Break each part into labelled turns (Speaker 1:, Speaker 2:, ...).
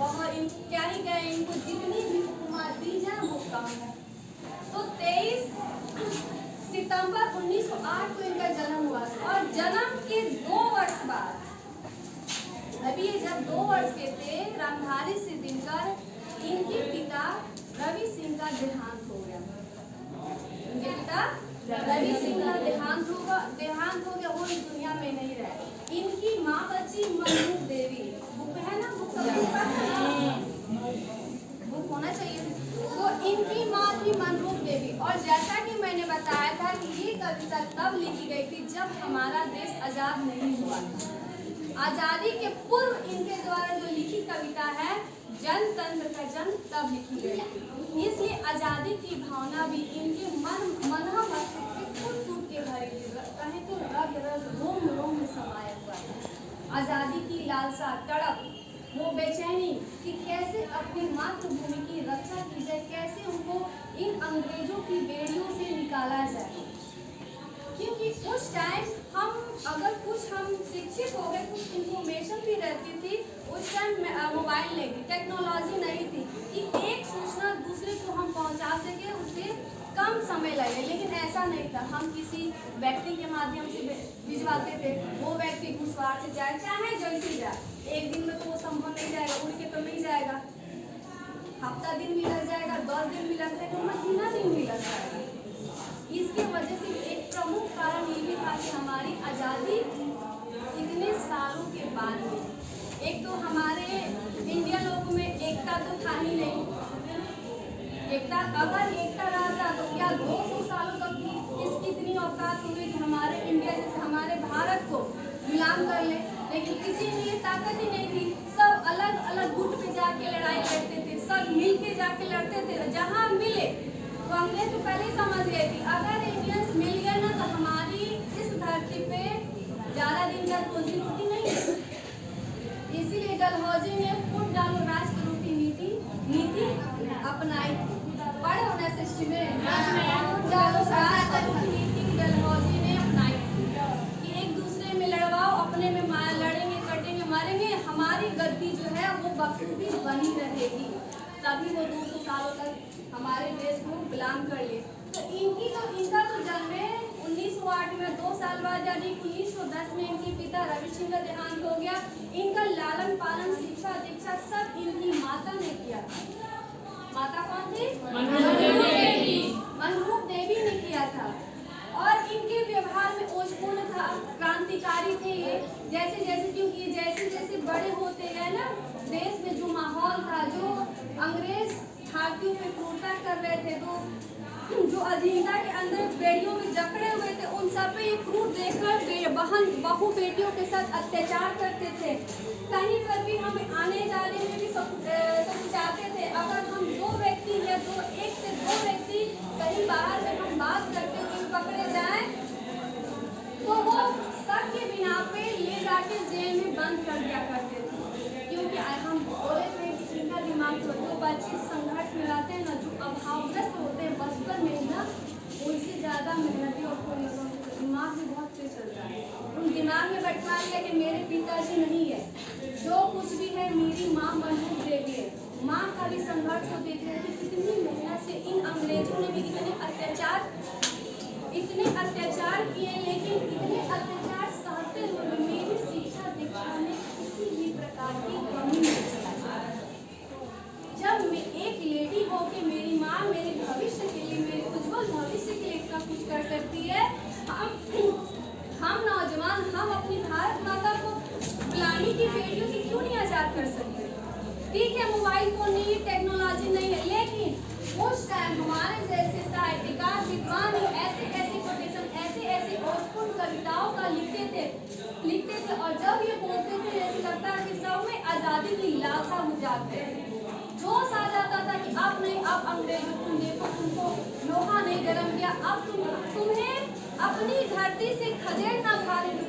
Speaker 1: बहुत क्या ही कहें, इनको जितनी भी हुकूमत दी जाए वो कम है। तो 23 सितंबर 1908 को इनका जन्म हुआ और जन्म के 2 वर्ष बाद, अभी ये जब 2 वर्ष के थे, रामधारी सिंह दिनकर, इनके पिता रवि सिंह का देहांत हो गया। इनके पिता रवि सिंह का देहांत हो गया, वो इस दुनिया में नहीं रहे। इनकी माँ बची मनरूप देवी, बुक है ना, बुक सबके पास है, बुक होना चाहिए। तो इनकी माँ थी मनरूप देवी। और जैसा कि मैंने बताया था कि ये कविता तब लिखी गई थी जब हमारा देश आजाद नहीं हुआ था। आजादी के पूर्व इनके द्वारा जो लिखित कविता है जनतंत्र का जन्म तब लिखी गई थी। इसलिए आजादी की भावना भी इनके मन मस्तिष्क में फूट के भरी थी, कहें तो रग रग रोम रोम में समाया हुआ था। आजादी की लालसा, तड़प, वो बेचैनी कि कैसे अपनी मातृभूमि की रक्षा की जाए, कैसे उनको इन अंग्रेजों की बेड़ियों से निकाला जाए। क्योंकि उस टाइम हम शिक्षित हो गए, कुछ इंफॉर्मेशन भी रहती थी। उस टाइम मोबाइल नहीं थी, टेक्नोलॉजी नहीं थी कि एक सूचना दूसरे को हम पहुंचा सके, उससे कम समय लगे। लेकिन ऐसा नहीं था, हम किसी व्यक्ति के माध्यम से भिजवाते थे, वो व्यक्ति घुसवार से जाए चाहे जैसे जाए, एक दिन में तो वो संभव नहीं जाएगा, उड़ के तो नहीं जाएगा, हफ्ता दिन भी लग जाएगा, 10 दिन भी लग जाएगा, महीना दिन भी लग जाएगा। इसके वजह से एक प्रमुख कारण ये भी था कि हमारी आज़ादी इतने सालों के बाद में, एक तो हमारे इंडिया लोगों में एकता तो था ही नहीं। एकता, अगर एकता रहता तो क्या 200 सालों तक की इसकी इतनी औकात हुई कि हमारे इंडिया जैसे हमारे भारत को गुलाम कर ले। लेकिन किसी में ये ताकत ही नहीं थी। सब अलग अलग गुट पे जाके लड़ाई लड़ते थे, सब मिल के जाके लड़ते थे। जहाँ मिले तो अंग्रेज तो पहले ही समझ गए थी अगर इंडियंस मिल गए ना तो हमारी इस धरती पे ज़्यादा दिन तक रोजी रोटी नहीं है। इसीलिए डलहौजी ने फूट डालो राज की रोटी नीति अपनाई थी। बड़े होना सृष्टि में फूट डालो राज की रोटी नीति डलहौजी ने अपनाई थी कि एक दूसरे में लड़वाओ, अपने में लड़ेंगे, कटेंगे, मरेंगे, हमारी गद्दी जो है वो बखूबी बनी रहेगी। तभी वो 200 सालों तक हमारे देश को गुलाम कर लिए। तो इनका तो जन्म 1908 में, 2 साल बाद यानी 1910 में इनके पिता रवि सिंह का देहांत हो गया। इनका लालन पालन, शिक्षा दीक्षा सब इनकी माता ने किया था। माता कौन थी? मनरूप देवी ने किया था। और इनके व्यवहार में ओजपूर्ण था, क्रांतिकारी थे ये। जैसे जैसे क्योंकि जैसे जैसे बड़े होते गए ना, देश में जो माहौल था, जो अंग्रेज भारतीयों पे क्रूरता कर रहे थे, तो जो अधीनता के अंदर बेड़ियों में जकड़े हुए थे, उन सब पे ये क्रूर देखकर बहन बहू बेटियों के साथ अत्याचार करते थे। कहीं पर भी हमें आने जाने में भी समझाते थे। अगर हम 2 व्यक्ति या 1 से 2 व्यक्ति कहीं बाहर में हम बात करते हुए पकड़े जाए तो वो सब के बिना पे ले जाके जेल में बंद कर दिया करते थे। क्योंकि हम बोले थे कि इनका दिमाग जो बच्चे संघर्ष में रहते हैं ना, जो अभावग्रस्त होते हैं बचपन में ही ना, उनसे ज़्यादा मेहनती और कोई दिमाग में बहुत तेज चलता है। उन दिमाग में बैठा लिया कि मेरे पिताजी नहीं है, जो कुछ भी है मेरी माँ मनरूप देवी है। माँ का भी संघर्ष होते थे कि कितनी मेहनत से इन अंग्रेजों ने भी इतने अत्याचार किए, लेकिन इतने अत्याचार सहते हुए मेरी शिक्षा दीक्षा में किसी भी प्रकार की कमी नहीं आई। जब मैं एक लेडी हो के मेरी माँ मेरे भविष्य के लिए, मेरे उज्जवल भविष्य के लिए इतना कुछ कर सकती है, हम नौजवान, हम अपनी भारत माता को गुलामी की बेड़ियों से क्यों नहीं आजाद कर सकते? ठीक है, मोबाइल फोन नहीं है, टेक्नोलॉजी नहीं है, लेकिन उस टाइम हमारे जैसे साहित्यकार विद्वान ऐसे कोटेशन, ऐसे ओजपूर्ण कविताओं का लिखते थे। और जब ये बोलते थे ऐसे लगता है कि सब में आज़ादी की लालसा बुझाते हैं। जोश आ जाता था कि अब नहीं, अब अंग्रेजों तुम देखो, तुमको लोहा नहीं गरम किया, अब तुम्हें अपनी धरती से खदेड़ना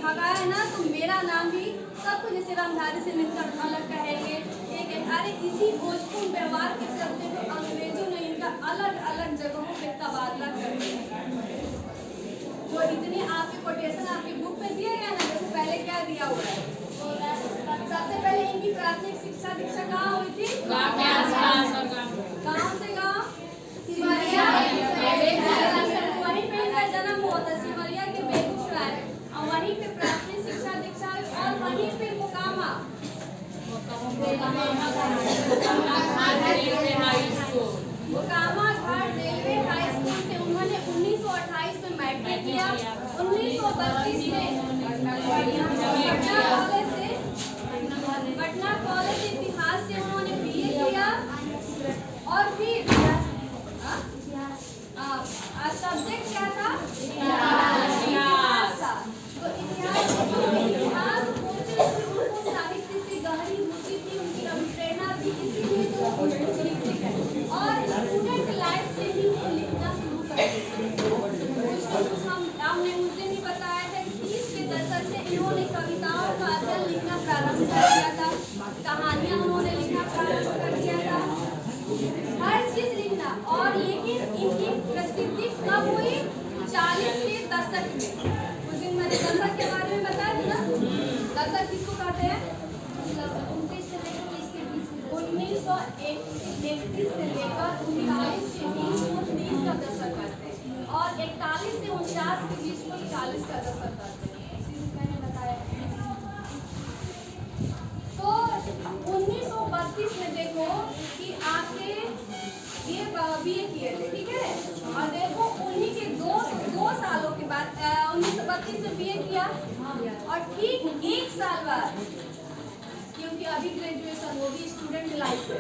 Speaker 1: भगाया ना, तो मेरा नाम भी सबको जैसे रामधारी से मिलकर अलग कहेंगे। अरे इसी भोजपुर व्यवहार के चलते तो अंग्रेजों ने इनका अलग अलग जगहों पे तबादला कर दिया। जो इतने आपके कोटेशन आपकी बुक में दिए गए ना, पहले क्या दिया हुआ है? सबसे पहले इनकी प्राथमिक शिक्षा दीक्षा कहाँ हुई थी? मोकामा घाट रेलवे हाई स्कूल से उन्होंने 1928 में मैट्रिक किया। 1932 में पटना कॉलेज इतिहास से उन्होंने बीए किया और फिर सब्जेक्ट क्या था? इतिहास था। तो इतिहास उनको साहित्य से गहरी रुचि थी, उनकी प्रेरणा भी इसीलिए तो लिखते हैं और स्टूडेंट लाइफ से ही वो लिखना शुरू कर देते। हमने उस दिन ही बताया था कि 30 के दशक से इन्होंने कविताओं का अध्ययन लिखना प्रारंभ कर दिया था, कहानियां उन्होंने लिखना प्रारंभ कर दिया था, हर चीज लिखना। और लेकिन इनकी प्रसिद्धि कब हुई? 40 के दशक में। उस दिन मैंने दशक के बारे में बताया था ना। दशक किसको कहते हैं? 1931 से लेकर 39 के बीच को 30 का दशक कहते हैं और 41 से 49 के बीच को 40 का दशक कहते हैं। इसी से मैंने बताया। तो 1932 में देखो कि आपके ये बीए किए थे, ठीक है। और देखो उन्हीं के दो सालों के बाद 1932 में बीए किया और ठीक 1 साल बाद, क्योंकि अभी ग्रेजुएशन वो भी स्टूडेंट लाइफ है,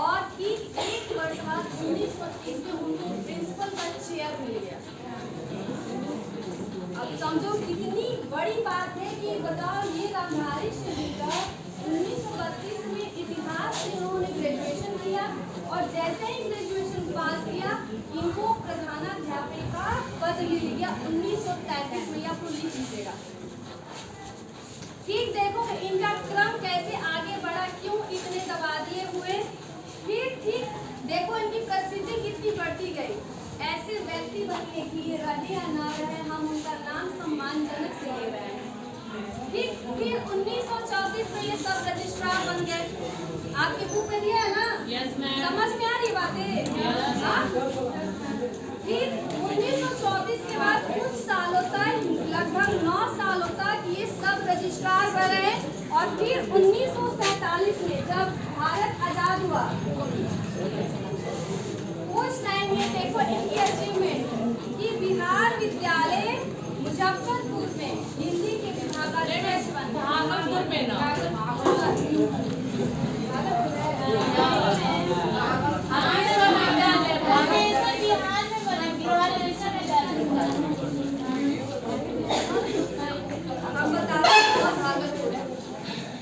Speaker 1: और ठीक 1 वर्ष बाद 1930 में उनको प्रिंसिपल का चेयर मिल गया। अब समझो कितनी बड़ी बात है कि बताओ ये रामधारी शिवका 1932 में इतिहास से उन्होंने ग्रेजुएशन किया और जैसे ही ग्रेजुएशन पास किया इनको प्रधानाध्यापिका पद मिल गया 1933 में। या लिख लीजिएगा। ठीक देखो इनका क्रम कैसे आगे बढ़ा, क्यों इतने तबादले हुए। फिर ठीक देखो इनकी प्रसिद्धि कितनी बढ़ती गई। ऐसे व्यक्ति बनिए कि ये रहे या ना रहे, हम उनका नाम सम्मानजनक से ले रहे हैं। ठीक फिर 1934 में ये सब रजिस्ट्रार बन गए। आपके बुक में दिया है ना? Yes ma'am. समझ में आ रही बातें? फिर 1934 के बाद कुछ सालों तक, लगभग 9 सालों तक ये सब रजिस्ट्रार बने और फिर 1947 में जब भारत आजाद हुआ उस टाइम में देखो इनकी अचीवमेंट कि बिहार विद्यालय मुजफ्फरपुर में हिंदी के विभाग का भागलपुर में ना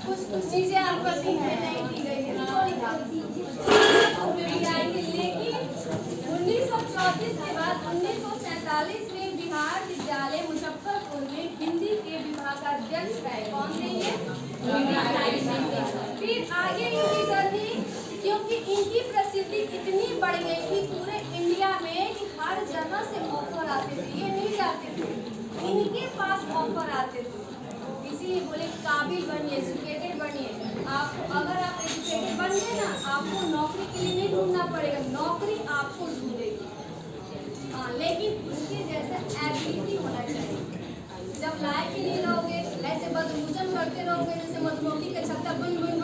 Speaker 1: कुछ चीजें आपको दी है नहीं दी गई है लेकिन 1934 के बाद 1947 में बिहार विद्यालय मुजफ्फरपुर में हिंदी के विभाग का अध्यक्ष है। कौन थे ये? फिर आगे इनकी जर्नी, क्योंकि इनकी प्रसिद्धि इतनी बढ़ गई थी पूरे इंडिया में कि हर जगह से ऑफर आते थे, ये नहीं जाते थे, इनके पास ऑफर आते थे। इसीलिए बोले काबिल बनिए, एजुकेटेड बनिए। आपको अगर आप एजुकेटेड बन गए ना, आपको नौकरी के लिए नहीं ढूंढना पड़ेगा, नौकरी आपको ढूंढेगी। हाँ, लेकिन उसके जैसा एबिलिटी होना चाहिए। जब लायक ही नहीं रहोगे, ऐसे बदरूजन करते रहोगे जैसे मधुमक्खी का छत्ता बुन बुन